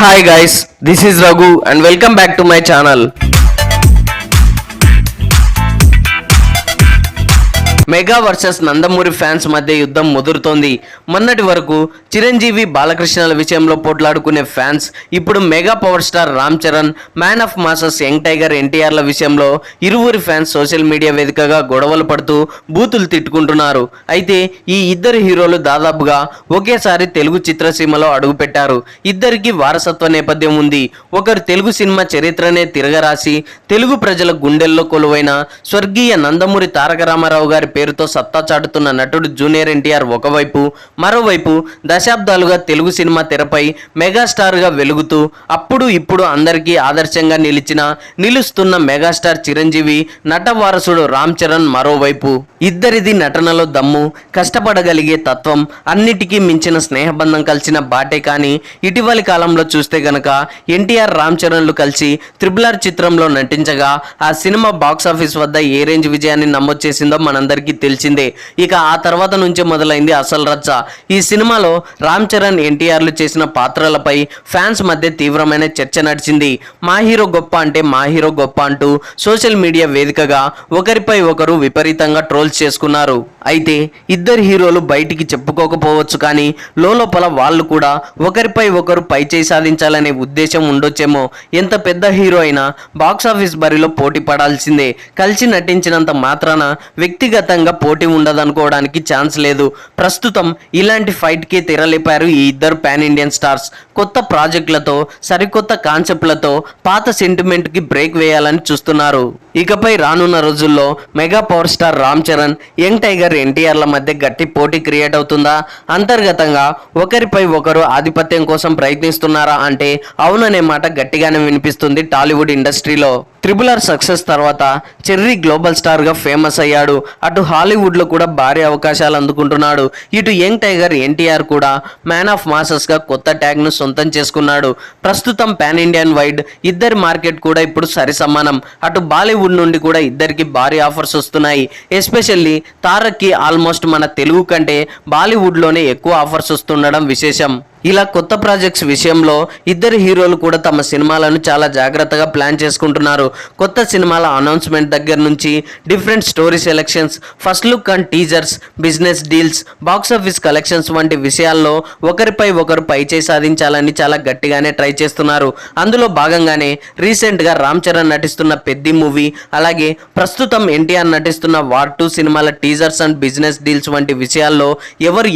Hi guys, this is Raghu and welcome back to my channel. Mega versus Nandamuri fans మధ్య యుద్ధం ముదురుతోంది. మొన్నటి వరకు చిరంజీవి బాలకృష్ణల విషయంలో పోట్లాడుకునే ఫ్యాన్స్ ఇప్పుడు mega power star Ram Charan, man of masses young tiger ఎన్టీఆర్ల విషయంలో ఇరువురి ఫ్యాన్స్ సోషల్ మీడియా వేదికగా గొడవలు పడుతూ బూతులు తిట్టుకుంటున్నారు. అయితే ఈ ఇద్దరు హీరోలు దాదాపుగా ఒకేసారి తెలుగు చిత్రసీమలో అడుగుపెట్టారు. ఇద్దరికి వారసత్వ నేపథ్యం ఉంది. ఒకరు తెలుగు సినిమా చరిత్రనే తిరగరాసి తెలుగు ప్రజల గుండెల్లో కొలువైన స్వర్గీయ నందమూరి తారక రామారావు గారి పేరుతో సత్తా చాటుతున్న నటుడు జూనియర్ ఎన్టీఆర్ ఒకవైపు, మరోవైపు దశాబ్దాలుగా తెలుగు సినిమా తెరపై మెగాస్టార్గా వెలుగుతూ అప్పుడు ఇప్పుడు అందరికీ ఆదర్శంగా నిలుస్తున్న మెగాస్టార్ చిరంజీవి నట వారసుడు రామ్ చరణ్ మరోవైపు. ఇద్దరిది నటనలో దమ్ము, కష్టపడగలిగే తత్వం, అన్నిటికీ మించిన స్నేహబంధం కలిసిన బాటే. కానీ ఇటీవలి కాలంలో చూస్తే గనక ఎన్టీఆర్ రామ్ చరణ్లు కలిసి RRR చిత్రంలో నటించగా ఆ సినిమా బాక్సాఫీస్ వద్ద ఏ రేంజ్ విజయాన్ని నమోదు చేసిందో మనందరికీ తెలిసిందే. ఇక ఆ తర్వాత నుంచే మొదలైంది అసలు రచ్చ. ఈ సినిమాలో రామ్ చరణ్, ఎన్టీఆర్లు చేసిన పాత్రలపై ఫ్యాన్స్ మధ్య తీవ్రమైన చర్చ నడిచింది. మా హీరో గొప్ప అంటే మా హీరో గొప్ప అంటూ సోషల్ మీడియా వేదికగా ఒకరిపై ఒకరు విపరీతంగా ట్రోల్స్ చేసుకున్నారు. అయితే ఇద్దరు హీరోలు బయటికి చెప్పుకోకపోవచ్చు, కానీ లోపల వాళ్ళు కూడా ఒకరిపై ఒకరు పైచేయి సాధించాలనే ఉద్దేశం ఉండొచ్చేమో. ఎంత పెద్ద హీరో అయినా బాక్సాఫీస్ బరిలో పోటీ పడాల్సిందే. కలిసి నటించినంత మాత్రాన వ్యక్తిగతంగా పోటీ ఉండదనుకోవడానికి ఛాన్స్ లేదు. ప్రస్తుతం ఇలాంటి ఫైట్కి తెరలేపారు ఈ ఇద్దరు పాన్ ఇండియన్ స్టార్స్. కొత్త ప్రాజెక్టులతో, సరికొత్త కాన్సెప్ట్లతో పాత సెంటిమెంట్కి బ్రేక్ వేయాలని చూస్తున్నారు. ఇకపై రానున్న రోజుల్లో mega power star Ram Charan, young tiger ఎన్టీఆర్ల మధ్య గట్టి పోటీ క్రియేట్ అవుతుందా? అంతర్గతంగా ఒకరిపై ఒకరు ఆధిపత్యం కోసం ప్రయత్నిస్తున్నారా అంటే అవుననే మాట గట్టిగానే వినిపిస్తుంది టాలీవుడ్ ఇండస్ట్రీలో. RRR సక్సెస్ తర్వాత చెర్రీ గ్లోబల్ స్టార్గా ఫేమస్ అయ్యాడు. అటు హాలీవుడ్లో కూడా భారీ అవకాశాలు అందుకుంటున్నాడు. ఇటు యంగ్ టైగర్ ఎన్టీఆర్ కూడా మ్యాన్ ఆఫ్ మాసెస్గా కొత్త ట్యాగ్ను సొంతం చేసుకున్నాడు. ప్రస్తుతం పాన్ ఇండియన్ వైడ్ ఇద్దరి మార్కెట్ కూడా ఇప్పుడు సరి సమానం. అటు బాలీవుడ్ నుండి కూడా ఇద్దరికి భారీ ఆఫర్స్ వస్తున్నాయి. ఎస్పెషల్లీ తారక్కి ఆల్మోస్ట్ మన తెలుగు కంటే బాలీవుడ్లోనే ఎక్కువ ఆఫర్స్ వస్తుండడం విశేషం. ఇలా కొత్త ప్రాజెక్ట్స్ విషయంలో ఇద్దరు హీరోలు కూడా తమ సినిమాలను చాలా జాగ్రత్తగా ప్లాన్ చేసుకుంటున్నారు. కొత్త సినిమాల అనౌన్స్మెంట్ దగ్గర నుంచి different story selections, first look and teasers, business deals, box office collections వంటి విషయాల్లో ఒకరిపై ఒకరు పైచేయి సాధించాలని చాలా గట్టిగానే ట్రై చేస్తున్నారు. అందులో భాగంగానే రీసెంట్గా రామ్ చరణ్ నటిస్తున్న పెద్ది మూవీ, అలాగే ప్రస్తుతం ఎన్టీఆర్ నటిస్తున్న వార్ 2 సినిమాల టీజర్స్ అండ్ బిజినెస్ డీల్స్ వంటి విషయాల్లో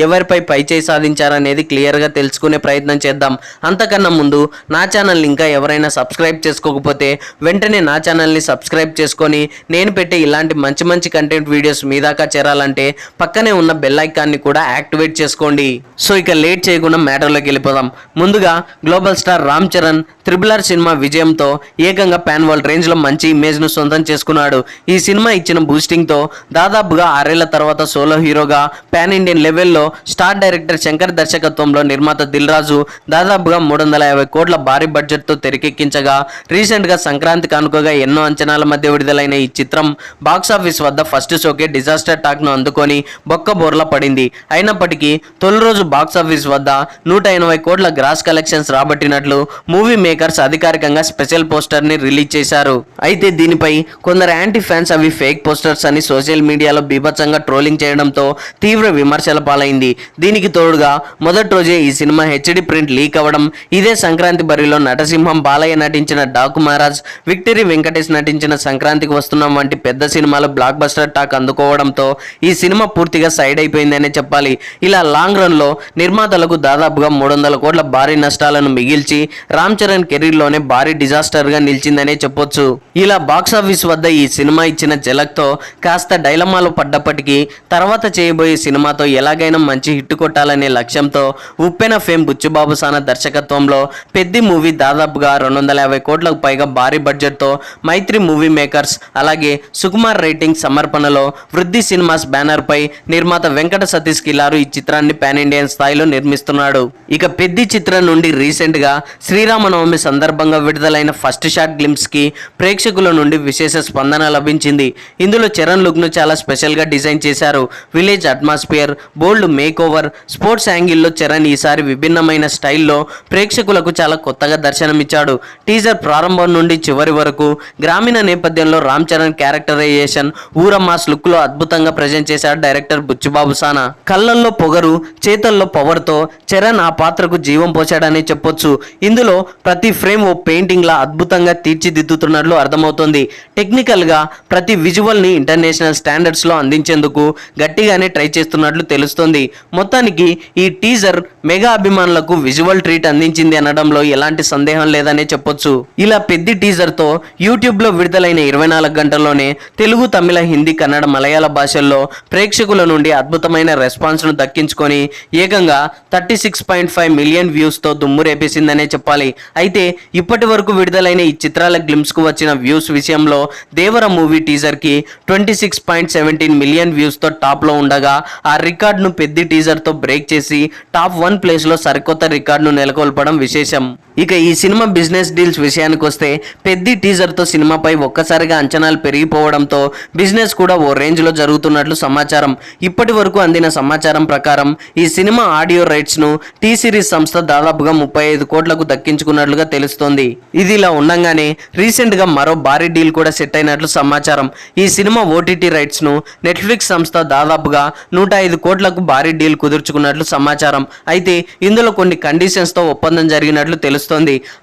ఎవరిపై పైచేయి సాధించారనేది క్లియర్గా తెలుసుకునే ప్రయత్నం చేద్దాం. అంతకన్నా ముందు నా ఛానల్ ఇంకా ఎవరైనా సబ్స్క్రైబ్ చేసుకోకపోతే వెంటనే నా ఛానల్ని సబ్స్క్రైబ్ చేసుకొని నేను పెట్టే ఇలాంటి మంచి కంటెంట్ వీడియోస్ మీ దాకా చేరాలంటే పక్కనే ఉన్న బెల్ ఐకాన్ని కూడా యాక్టివేట్ చేసుకోండి. సో ఇక లేట్ చేయకుండా మ్యాటర్లోకి వెళ్ళిపోదాం. ముందుగా global star Ram Charan RRR cinema విజయంతో ఏకంగా పాన్ వరల్డ్ రేంజ్లో మంచి ఇమేజ్ను సొంతం చేసుకున్నాడు. ఈ సినిమా ఇచ్చిన బూస్టింగ్తో దాదాపుగా 6 ఏళ్ల తర్వాత సోలో హీరోగా పాన్ ఇండియన్ లెవెల్లో స్టార్ డైరెక్టర్ శంకర్ దర్శకత్వంలో నిర్మాత దిల్ రాజు దాదాపుగా 350 కోట్ల భారీ బడ్జెట్తో తెరకెక్కించగా రీసెంట్గా సంక్రాంతి కానుకగా ఎన్నో అంచనాల మధ్య విడుదలైన ఈ చిత్రం బాక్సాఫీస్ వద్ద ఫస్ట్ షోకే డిజాస్టర్ టాక్ను అందుకొని బొక్కబోర్లా పడింది. అయినప్పటికీ తొలి రోజు బాక్సాఫీస్ వద్ద 180 కోట్ల గ్రాస్ కలెక్షన్స్ రాబట్టినట్లు మూవీ మేకర్స్ అధికారికంగా స్పెషల్ పోస్టర్ని రిలీజ్ చేశారు. అయితే దీనిపై కొందరు యాంటీ ఫ్యాన్స్ అవి ఫేక్ పోస్టర్స్ అని సోషల్ మీడియాలో బీభత్సంగా ట్రోలింగ్ చేయడంతో తీవ్ర విమర్శల పాలైంది. దీనికి తోడుగా మొదటి రోజే ఈ సినిమా HD ప్రింట్ లీక్ అవ్వడం, ఇదే సంక్రాంతి బరిలో నటసింహం బాలయ్య నటించిన డాకు మహారాజ్, విక్టరీ వెంకటేష్ నటించిన సంక్రాంతికి వస్తున్నాం వంటి పెద్ద సినిమాలు బ్లాక్ బస్టర్ టాక్ అందుకోవడంతో ఈ సినిమా పూర్తిగా సైడ్ అయిపోయిందనే చెప్పాలి. ఇలా లాంగ్ రన్ లో నిర్మాతలకు దాదాపుగా 300 కోట్ల భారీ నష్టాలను మిగిల్చి రామ్ చరణ్ కెరీర్లోనే భారీ డిజాస్టర్ గా నిలిచిందనే చెప్పొచ్చు. ఇలా బాక్సాఫీస్ వద్ద ఈ సినిమా ఇచ్చిన జలక్తో కాస్త డైలమాలో పడ్డప్పటికీ తర్వాత చేయబోయే సినిమాతో ఎలాగైనా మంచి హిట్ కొట్టాలనే లక్ష్యంతో ఉప్పెన ఫేమ్ బుచ్చుబాబు సానా దర్శకత్వంలో పెద్ది మూవీ దాదాపుగా 250 కోట్లకు పైగా భారీ బడ్జెట్తో మైత్రి మూవీ మేకర్స్, అలాగే సుకుమార్ రైటింగ్ సమర్పణలో వృద్ధి సినిమాస్ బ్యానర్ పై నిర్మాత వెంకట సతీష్ కిలారు ఈ చిత్రాన్ని పాన్ ఇండియన్ స్థాయిలో నిర్మిస్తున్నాడు. ఇక పెద్ది చిత్రం నుండి రీసెంట్ గా శ్రీరామనవమి సందర్భంగా విడుదలైన ఫస్ట్ షాట్ గ్లింప్స్ కి ప్రేక్షకుల నుండి విశేష స్పందన లభించింది. ఇందులో చరణ్ లుక్ ను చాలా స్పెషల్ గా డిజైన్ చేశారు. విలేజ్ అట్మాస్ఫియర్, బోల్డ్ మేక్ ఓవర్, స్పోర్ట్స్ యాంగిల్లో చరణ్ ఈసారి విభిన్నమైన స్టైల్లో ప్రేక్షకులకు చాలా కొత్తగా దర్శనమిచ్చాడు. టీజర్ ప్రారంభం నుండి చివరి వరకు గ్రామీణ నేపథ్యంలో రామ్ చరణ్ క్యారెక్టరైజేషన్ ఊర మాస్ లుక్ లో అద్భుతంగా ప్రజెంట్ చేశాడు డైరెక్టర్ బుచ్చిబాబు సానా. కళ్ళల్లో పొగరు, చేతల్లో పవర్ తో చరణ్ ఆ పాత్రకు జీవం పోశాడని చెప్పొచ్చు. ఇందులో ప్రతి ఫ్రేమ్ ఓ పెయింటింగ్ లా అద్భుతంగా తీర్చిదిద్దుతున్నట్లు అర్థమవుతుంది. టెక్నికల్ గా ప్రతి విజువల్ ని ఇంటర్నేషనల్ స్టాండర్డ్స్ లో అందించేందుకు గట్టిగానే ట్రై చేస్తున్నట్లు తెలుస్తోంది. మొత్తానికి ఈ టీజర్ మెగా అభిమానులకు విజువల్ ట్రీట్ అందించింది అనడంలో ఎలాంటి సందేహం లేదనే చెప్పొచ్చు. ఇలా పెద్ద టీజర్ తో యూట్యూబ్ లో విడుదలైన 24 గంటల్లోనే తెలుగు, తమిళ, హిందీ, కన్నడ, మలయాళ భాషల్లో ప్రేక్షకుల నుండి అద్భుతమైన రెస్పాన్స్ ను దక్కించుకొని ఏకంగా 36.5 మిలియన్ వ్యూస్ తో దుమ్మురేపేసిందనే చెప్పాలి. అయితే ఇప్పటి వరకు విడుదలైన ఈ చిత్రాల గ్లిమ్స్ కు వచ్చిన వ్యూస్ విషయంలో దేవర మూవీ టీజర్ కి 26.17 మిలియన్ వ్యూస్ తో టాప్ లో ఉండగా ఆ రికార్డ్ ను పెద్ద టీజర్ తో బ్రేక్ చేసి టాప్ 1 ప్లేస్ లో సరికొత్త రికార్డును నెలకొల్పడం విశేషం. ఇక ఈ సినిమా బిజినెస్ డీల్స్ విషయానికి వస్తే పెద్ద టీజర్ తో సినిమాపై ఒక్కసారిగా అంచనాలు పెరిగిపోవడంతో బిజినెస్ కూడా ఓ రేంజ్ లో జరుగుతున్నట్లు సమాచారం. ఇప్పటి వరకు అందిన సమాచారం ప్రకారం ఈ సినిమా ఆడియో రైట్స్ ను టీ సిరీస్ సంస్థ దాదాపుగా 35 కోట్లకు దక్కించుకున్నట్లుగా తెలుస్తోంది. ఇది ఇలా ఉండగానే రీసెంట్ గా మరో భారీ డీల్ కూడా సెట్ అయినట్లు సమాచారం. ఈ సినిమా ఓటీటీ రైట్స్ ను నెట్ఫ్లిక్స్ సంస్థ దాదాపుగా 105 కోట్లకు భారీ డీల్ కుదుర్చుకున్నట్లు సమాచారం. అయితే ఇందులో కొన్ని కండిషన్స్ తో ఒప్పందం జరిగినట్లు తెలుస్తోంది.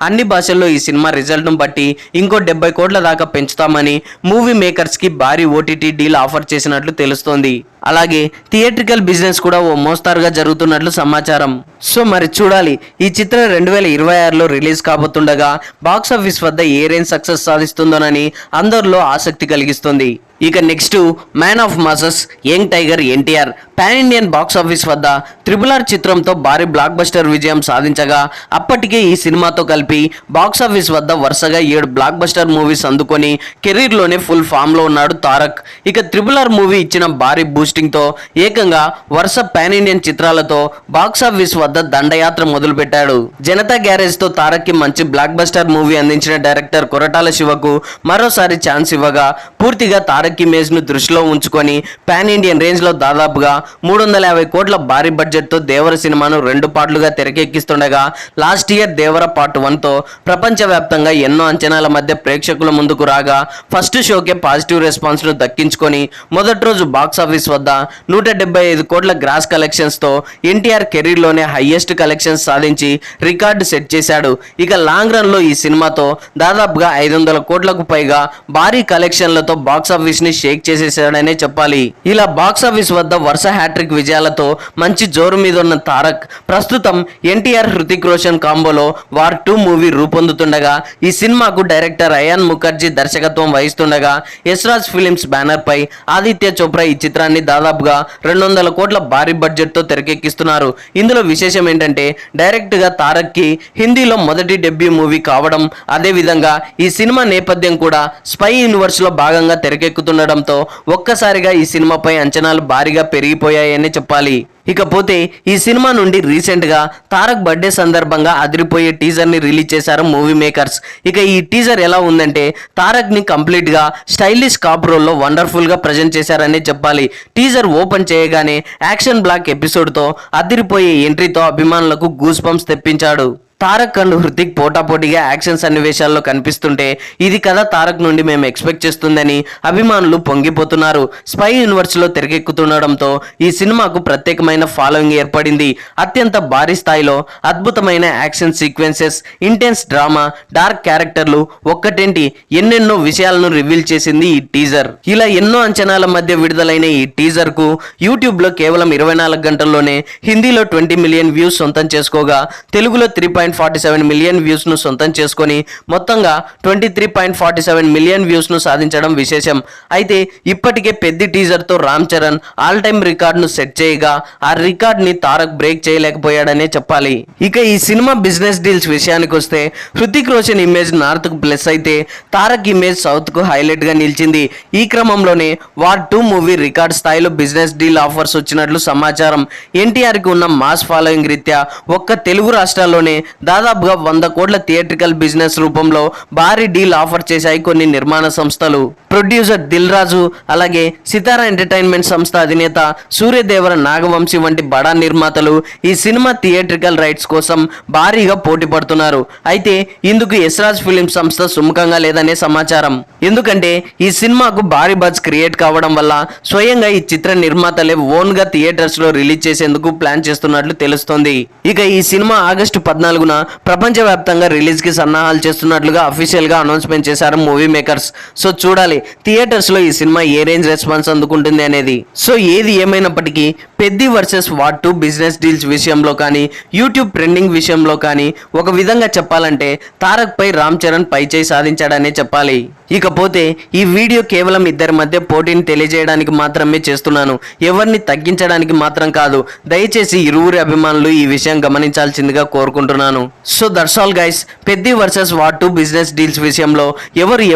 అన్ని భాషల్లో ఈ సినిమా రిజల్ట్ ను బట్టి ఇంకో 70 కోట్ల దాకా పెంచుతామని మూవీ మేకర్స్ కి భారీ ఓటీటీ డీల్ ఆఫర్ చేసినట్లు తెలుస్తోంది. అలాగే థియేట్రికల్ బిజినెస్ కూడా ఓ మోస్తారుగా జరుగుతున్నట్లు సమాచారం. సో మరి చూడాలి ఈ చిత్రం 2026లో రిలీజ్ కాబోతుండగా బాక్సాఫీస్ వద్ద ఏ రేంజ్ సక్సెస్ సాధిస్తుందోనని అందరిలో ఆసక్తి కలిగిస్తుంది. ఇక next man of masses young tiger NTR pan Indian box office వద్ద RRR చిత్రంతో భారీ బ్లాక్ బస్టర్ విజయం సాధించగా అప్పటికే ఈ సినిమాతో కలిపి బాక్సాఫీస్ వద్ద వరుసగా 7 బ్లాక్ బస్టర్ మూవీస్ అందుకొని కెరీర్లోనే ఫుల్ ఫామ్ లో ఉన్నాడు తారక్. ఇక RRR మూవీ ఇచ్చిన భారీ బూస్టింగ్ తో ఏకంగా వరుస పాన్ ఇండియన్ చిత్రాలతో బాక్సాఫీస్ వద్ద దండయాత్ర మొదలు పెట్టాడు. జనతా గ్యారేజ్ తో తారక్ కి మంచి బ్లాక్ బస్టర్ మూవీ అందించిన డైరెక్టర్ కొరటాల శివకు మరోసారి ఛాన్స్ ఇవ్వగా పూర్తిగా తారక్ ఇమేజ్ ను దృష్టిలో ఉంచుకొని పాన్ ఇండియన్ రేంజ్ లో దాదాపుగా 350 కోట్ల భారీ బడ్జెట్ తో దేవర సినిమాను 2 పార్ట్లుగా తెరకెక్కిస్తుండగా లాస్ట్ ఇయర్ దేవర పార్ట్ 1 తో ప్రపంచవ్యాప్తంగా ఎన్నో అంచనాల మధ్య ప్రేక్షకుల ముందుకు రాగా ఫస్ట్ షోకే పాజిటివ్ రెస్పాన్స్ ను దక్కించుకొని మొదటి రోజు బాక్సాఫీస్ వద్ద 175 కోట్ల గ్రాస్ కలెక్షన్స్ తో ఎన్టీఆర్ కెరీర్ లోనే హైయెస్ట్ కలెక్షన్స్ సాధించి రికార్డు సెట్ చేశాడు. ఇక లాంగ్ రన్ లో ఈ సినిమాతో దాదాపుగా 500 కోట్లకు పైగా భారీ కలెక్షన్లతో బాక్సాఫీస్ ని షేక్ చేసేసాడనే చెప్పాలి. ఇలా బాక్సాఫీస్ వద్ద వరుస హ్యాట్రిక్ విజయాలతో మంచి జోరు మీద ఉన్న తారక్ ప్రస్తుతం ఎన్టీఆర్ హృతిక్ రోషన్ కాంబోలో వార్ 2 మూవీ రూపొందుతుండగా ఈ సినిమాకు డైరెక్టర్ అయాన్ ముఖర్జీ దర్శకత్వం వహిస్తుండగా యశ్రాజ్ ఫిలిమ్స్ బ్యానర్ పై ఆదిత్య చోప్రా ఈ చిత్రాన్ని దాదాపుగా 200 కోట్ల భారీ బడ్జెట్ తో తెరకెక్కిస్తున్నారు. ఇందులో విశేషం ఏంటంటే డైరెక్ట్ గా తారక్ కి హిందీలో మొదటి డెబ్యూ మూవీ కావడం, అదే విధంగా ఈ సినిమా నేపథ్యం కూడా స్పై యూనివర్స్ లో భాగంగా తెరకెక్కుతుండడంతో ఒక్కసారిగా ఈ సినిమాపై అంచనాలు భారీగా పెరిగిపోయాయని చెప్పాలి. ఇకపోతే ఈ సినిమా నుండి రీసెంట్ గా తారక్ బర్త్డే సందర్భంగా అదిరిపోయే టీజర్ ని రిలీజ్ చేశారు మూవీ మేకర్స్. ఇక ఈ టీజర్ ఎలా ఉందంటే తారక్ ని కంప్లీట్ గా స్టైలిష్ కాప్ రోల్ లో వండర్ఫుల్ గా ప్రజెంట్ చేశారనే చెప్పాలి. టీజర్ ఓపెన్ చేయగానే యాక్షన్ బ్లాక్ ఎపిసోడ్ తో అదిరిపోయే ఎంట్రీతో అభిమానులకు గూస్ బంప్స్ తెప్పించాడు. తారక్ అండ్ హృతిక్ పోటాపోటీగా యాక్షన్ సన్నివేశాల్లో కనిపిస్తుంటే ఇది కదా తారక్ నుండి మేము ఎక్స్పెక్ట్ చేస్తుందని అభిమానులు పొంగిపోతున్నారు. స్పై యూనివర్స్ లో తెరకెక్కుతుండడంతో ఈ సినిమాకు ప్రత్యేకమైన ఫాలోయింగ్ ఏర్పడింది. అత్యంత భారీ స్థాయిలో అద్భుతమైన action sequences, intense drama, dark క్యారెక్టర్లు ఒక్కటేంటి ఎన్నెన్నో విషయాలను రివీల్ చేసింది ఈ టీజర్. ఇలా ఎన్నో అంచనాల మధ్య విడుదలైన ఈ టీజర్ కు యూట్యూబ్ లో కేవలం 24 గంటల్లోనే హిందీలో 20 మిలియన్ వ్యూస్ సొంతం చేసుకోగా తెలుగులో 3.47 మిలియన్ వ్యూస్ ను సొంతం చేసుకొని మొత్తంగా 23.47 మిలియన్ వ్యూస్ ను సాధించడం విశేషం. అయితే ఇప్పటికే పెద్ద టీజర్ తో Ram Charan all time record ను సెట్ చేయగా ఆ రికార్డ్ ని తారక్ బ్రేక్ చేయలేకపోయాడనే చెప్పాలి. ఇక ఈ సినిమా బిజినెస్ డీల్స్ విషయానికి వస్తే హృతిక్ రోషన్ ఇమేజ్ నార్త్ కు ప్లస్ అయితే తారక్ ఇమేజ్ సౌత్ కు హైలైట్ గా నిలిచింది. ఈ క్రమంలోనే వార్ 2 మూవీ రికార్డ్ స్థాయిలో బిజినెస్ డీల్ ఆఫర్స్ వచ్చినట్లు సమాచారం. ఎన్టీఆర్ కి ఉన్న మాస్ ఫాలోయింగ్ రీత్యా ఒక్క తెలుగు రాష్ట్రాల్లోనే దాదాపుగా 100 కోట్ల థియేట్రికల్ బిజినెస్ రూపంలో భారీ డీల్ ఆఫర్ చేశాయి కొన్ని నిర్మాణ సంస్థలు. ప్రొడ్యూసర్ దిల్ రాజు, అలాగే సితారా ఎంటర్టైన్మెంట్ సంస్థ అధినేత సూర్యదేవర నాగవంశీ వంటి బడా నిర్మాతలు ఈ సినిమా థియేట్రికల్ రైట్స్ కోసం భారీగా పోటీ పడుతున్నారు. అయితే ఇందుకు యశ్రాజ్ ఫిలిం సంస్థ సుముఖంగా లేదనే సమాచారం. ఎందుకంటే ఈ సినిమాకు భారీ బజ్ క్రియేట్ కావడం వల్ల స్వయంగా ఈ చిత్ర నిర్మాతలే ఓన్ గా థియేటర్స్ లో రిలీజ్ చేసేందుకు ప్లాన్ చేస్తున్నట్లు తెలుస్తోంది. ఇక ఈ సినిమా ఆగస్టు 14న ప్రపంచవ్యాప్తంగా రిలీజ్ కి సన్నాహాలు చేస్తున్నట్లుగా అఫీషియల్ గా అనౌన్స్మెంట్ చేశారు మూవీ మేకర్స్. సో చూడాలి థియేటర్స్ లో ఈ సినిమా ఏ రేంజ్ రెస్పాన్స్ అందుకుంటుంది అనేది. సో ఏది ఏమైనప్పటికీ Peddi versus what 2 business deals విషయంలో కానీ, యూట్యూబ్ ట్రెండింగ్ విషయంలో కానీ ఒక విధంగా చెప్పాలంటే తారక్ పై రామ్ చరణ్ పైచేయి సాధించాడనే చెప్పాలి. ఇకపోతే ఈ వీడియో కేవలం ఇద్దరి మధ్య పోటీని తెలియజేయడానికి మాత్రమే చేస్తున్నాను, ఎవరిని తగ్గించడానికి మాత్రం కాదు. దయచేసి ఇరువురి అభిమానులు ఈ విషయం గమనించాల్సిందిగా కోరుకుంటున్నాను. So that's all guys. Peddi versus what 2 business deals విషయంలో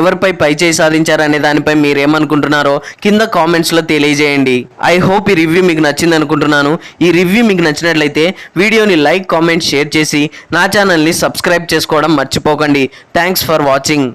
ఎవరిపై పైచేయి సాధించారనే దానిపై మీరేమనుకుంటున్నారో కింద కామెంట్స్ లో తెలియజేయండి. ఐ హోప్ ఈ రివ్యూ మీకు నచ్చింది అనుకుంటున్నాను. ఈ రివ్యూ మీకు నచ్చినట్లయితే వీడియోని లైక్, కామెంట్, షేర్ చేసి నా ఛానల్ని సబ్స్క్రైబ్ చేసుకోవడం మర్చిపోకండి. Thanks for watching.